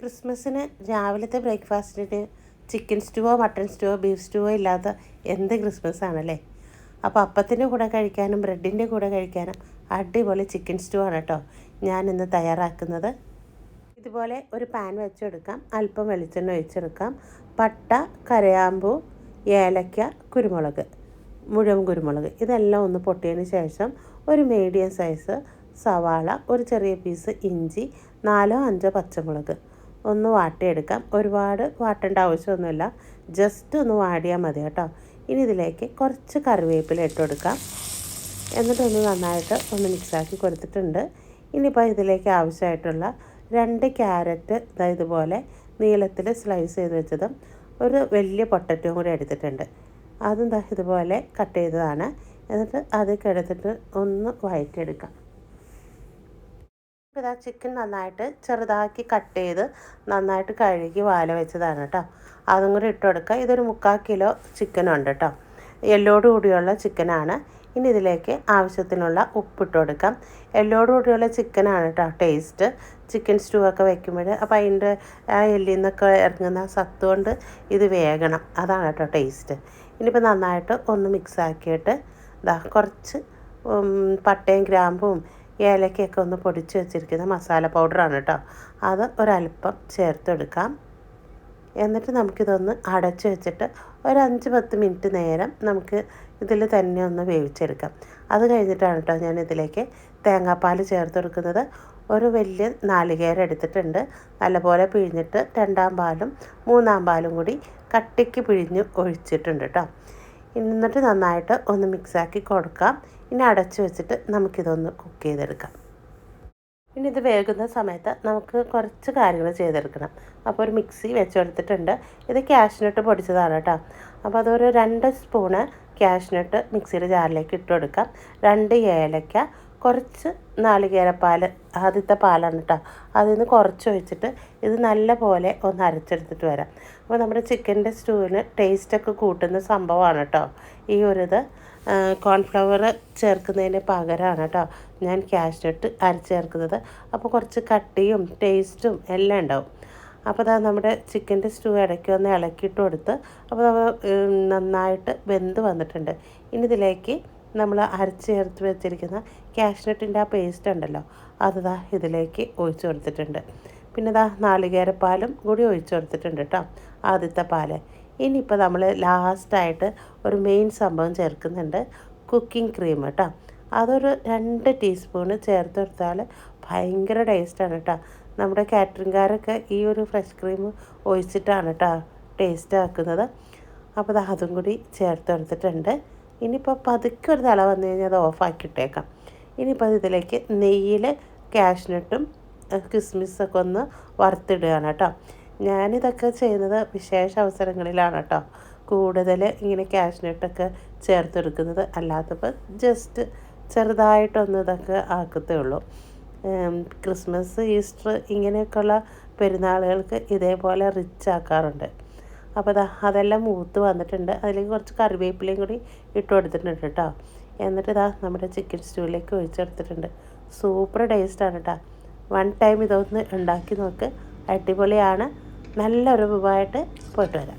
ക്രിസ്മസിന് രാവിലത്തെ ബ്രേക്ക്ഫാസ്റ്റിന് ചിക്കൻ സ്റ്റൂവോ മട്ടൺ സ്റ്റൂവോ ബീഫ് സ്റ്റൂവോ ഇല്ലാത്ത എന്ത് ക്രിസ്മസ് ആണല്ലേ. അപ്പോൾ അപ്പത്തിൻ്റെ കൂടെ കഴിക്കാനും ബ്രെഡിൻ്റെ കൂടെ കഴിക്കാനും അടിപൊളി ചിക്കൻ സ്റ്റൂ ആണ് കേട്ടോ ഞാനിന്ന് തയ്യാറാക്കുന്നത്. ഇതുപോലെ ഒരു പാൻ വെച്ചെടുക്കാം, അല്പം വെളിച്ചെണ്ണ ഒഴിച്ചെടുക്കാം. പട്ട, കരയാമ്പൂ, ഏലക്ക, കുരുമുളക്, മുഴുവൻ കുരുമുളക് ഇതെല്ലാം ഒന്ന് പൊട്ടിയതിന് ശേഷം ഒരു മീഡിയം സൈസ് സവാള, ഒരു ചെറിയ പീസ് ഇഞ്ചി, 4-5 പച്ചമുളക് ഒന്ന് വാട്ടിയെടുക്കാം. ഒരുപാട് വാട്ടേണ്ട ആവശ്യമൊന്നുമില്ല, ജസ്റ്റ് ഒന്ന് വാടിയാൽ മതി കേട്ടോ. ഇനി ഇതിലേക്ക് കുറച്ച് കറിവേപ്പില ഇട്ട് കൊടുക്കാം. എന്നിട്ടൊന്ന് നന്നായിട്ട് ഒന്ന് മിക്സാക്കി കൊടുത്തിട്ടുണ്ട്. ഇനിയിപ്പോൾ ഇതിലേക്ക് ആവശ്യമായിട്ടുള്ള 2 ക്യാരറ്റ് ഇതുപോലെ നീളത്തിൽ സ്ലൈസ് ചെയ്ത് വെച്ചതും ഒരു വലിയ പൊട്ടറ്റവും കൂടി എടുത്തിട്ടുണ്ട്. അതും ഇതുപോലെ കട്ട് ചെയ്തതാണ്. എന്നിട്ട് അതൊക്കെ എടുത്തിട്ട് ഒന്ന് വഴറ്റിയെടുക്കാം. ഇതാ ചിക്കൻ നന്നായിട്ട് ചെറുതാക്കി കട്ട് ചെയ്ത് നന്നായിട്ട് കഴുകി വാല വെച്ചതാണ് കേട്ടോ. അതും കൂടി ഇട്ട് കൊടുക്കുക. ഇതൊരു 3/4 കിലോ ചിക്കനുണ്ട് കേട്ടോ, എല്ലോട് കൂടിയുള്ള ചിക്കനാണ്. ഇനി ഇതിലേക്ക് ആവശ്യത്തിനുള്ള ഉപ്പിട്ട് കൊടുക്കാം. എല്ലോട് കൂടിയുള്ള ചിക്കനാണ് കേട്ടോ ടേസ്റ്റ് ചിക്കൻ സ്റ്റൂ ഒക്കെ വയ്ക്കുമ്പോൾ. അപ്പോൾ അതിൻ്റെ ആ എല്ലിൽ നിന്നൊക്കെ ഇറങ്ങുന്ന സത്ത് കൊണ്ട് ഇത് വേകണം, അതാണ് കേട്ടോ ടേസ്റ്റ്. ഇനിയിപ്പോൾ നന്നായിട്ട് ഒന്ന് മിക്സാക്കിയിട്ട് കുറച്ച് പട്ടയും ഗ്രാമ്പും ഏലക്കയൊക്കെ ഒന്ന് പൊടിച്ച് വെച്ചിരിക്കുന്ന മസാല പൗഡറാണ് കേട്ടോ, അത് ഒരല്പം ചേർത്തെടുക്കാം. എന്നിട്ട് നമുക്കിതൊന്ന് അടച്ച് വെച്ചിട്ട് ഒരു 5-10 മിനിറ്റ് നേരം നമുക്ക് ഇതിൽ തന്നെ ഒന്ന് വേവിച്ചെടുക്കാം. അത് കഴിഞ്ഞിട്ടാണ് കേട്ടോ ഞാൻ ഇതിലേക്ക് തേങ്ങാപ്പാൽ ചേർത്തെടുക്കുന്നത്. ഒരു വലിയ നാളികേരം എടുത്തിട്ടുണ്ട്, നല്ലപോലെ പിഴിഞ്ഞിട്ട് 2ാം പാലും 3ാം പാലും കൂടി കട്ടിക്ക് പിഴിഞ്ഞ് ഒഴിച്ചിട്ടുണ്ട് കേട്ടോ. എന്നിട്ട് നന്നായിട്ട് ഒന്ന് മിക്സാക്കി കൊടുക്കാം. ഇനി അടച്ച് വെച്ചിട്ട് നമുക്കിതൊന്ന് കുക്ക് ചെയ്തെടുക്കാം. ഇനി ഇത് വേകുന്ന സമയത്ത് നമുക്ക് കുറച്ച് കാര്യങ്ങൾ ചെയ്തെടുക്കണം. അപ്പോൾ ഒരു മിക്സി വെച്ചെടുത്തിട്ടുണ്ട്. ഇത് കാഷ്നട്ട് പൊടിച്ചതാണ് കേട്ടോ. അപ്പോൾ അതൊരു 2 സ്പൂണ് കാഷ്നട്ട് മിക്സിയുടെ ജാറിലേക്ക് ഇട്ട് കൊടുക്കാം. 2 ഏലക്ക, കുറച്ച് നാളികേരപ്പാൽ, ആദ്യത്തെ പാലാണ് കേട്ടോ, അതിൽ നിന്ന് കുറച്ച് ഒഴിച്ചിട്ട് ഇത് നല്ല പോലെ ഒന്ന് അരച്ചെടുത്തിട്ട് വരാം. അപ്പോൾ നമ്മുടെ ചിക്കൻ്റെ സ്റ്റൂവിന് ടേസ്റ്റൊക്കെ കൂട്ടുന്ന സംഭവമാണ് കേട്ടോ ഈ ഇത്. കോൺഫ്ലവർ ചേർക്കുന്നതിന് പകരമാണ് കേട്ടോ ഞാൻ കാഷ്നട്ട് അരച്ച് ചേർക്കുന്നത്. അപ്പോൾ കുറച്ച് കട്ടിയും ടേസ്റ്റും എല്ലാം ഉണ്ടാവും. അപ്പോൾ നമ്മുടെ ചിക്കൻ്റെ സ്റ്റൂ ഇടയ്ക്ക് ഒന്ന് ഇളക്കിയിട്ട് കൊടുത്ത് അപ്പോൾ നന്നായിട്ട് വെന്ത് വന്നിട്ടുണ്ട്. ഇനി ഇതിലേക്ക് നമ്മൾ അരച്ച് ചേർത്ത് വെച്ചിരിക്കുന്ന കാഷ്നട്ടിൻ്റെ ആ പേസ്റ്റ് ഉണ്ടല്ലോ, അത് ഇതിലേക്ക് ഒഴിച്ചു കൊടുത്തിട്ടുണ്ട്. പിന്നെ നാളികേരപ്പാലും കൂടി ഒഴിച്ചു കൊടുത്തിട്ടുണ്ട് കേട്ടോ, ആദ്യത്തെ പാല്. ഇനിയിപ്പോൾ നമ്മൾ ലാസ്റ്റായിട്ട് ഒരു മെയിൻ സംഭവം ചേർക്കുന്നുണ്ട്, കുക്കിംഗ് ക്രീം കേട്ടോ. അതൊരു 2 ടീസ്പൂണ് ചേർത്ത് കൊടുത്താൽ ഭയങ്കര ടേസ്റ്റാണ് കേട്ടോ. നമ്മുടെ കാറ്ററിംഗുകാരൊക്കെ ഈ ഒരു ഫ്രഷ് ക്രീം ഒഴിച്ചിട്ടാണ് കേട്ടോ ടേസ്റ്റ് ആക്കുന്നത്. അപ്പോൾ അതും കൂടി ചേർത്ത് കൊടുത്തിട്ടുണ്ട്. ഇനിയിപ്പോൾ പതുക്കെ ഒരു തല വന്നു കഴിഞ്ഞാൽ അത് ഓഫാക്കിയിട്ടേക്കാം. ഇനിയിപ്പോൾ ഇതിലേക്ക് നെയ്യിൽ കാഷ്നട്ടും കിസ്മിസൊക്കെ ഒന്ന് വറുത്തിടുകയാണ് കേട്ടോ. ഞാനിതൊക്കെ ചെയ്യുന്നത് വിശേഷ അവസരങ്ങളിലാണ് കേട്ടോ കൂടുതൽ ഇങ്ങനെ കാഷ്നട്ടൊക്കെ ചേർത്തെടുക്കുന്നത്. അല്ലാത്തപ്പോൾ ജസ്റ്റ് ചെറുതായിട്ടൊന്ന് ഇതൊക്കെ ആക്കത്തേ ഉള്ളൂ. ക്രിസ്മസ്, ഈസ്റ്റർ ഇങ്ങനെയൊക്കെയുള്ള പെരുന്നാളുകൾക്ക് ഇതേപോലെ റിച്ച് ആക്കാറുണ്ട്. അപ്പോൾ അതെല്ലാം മൂത്ത് വന്നിട്ടുണ്ട്. അതിലേക്ക് കുറച്ച് കറിവേപ്പിലയും കൂടി ഇട്ട് കൊടുത്തിട്ടുണ്ട് കേട്ടോ. എന്നിട്ട് നമ്മുടെ ചിക്കൻ സ്റ്റൂവിലേക്ക് ഒഴിച്ചെടുത്തിട്ടുണ്ട്. സൂപ്പർ ടേസ്റ്റാണ് കേട്ടോ. 1 ടൈം ഇതൊന്ന് ഉണ്ടാക്കി നോക്ക്, അടിപൊളിയാണ്. നല്ലൊരു വിഭവമായിട്ട് പോയിട്ട് വരാം.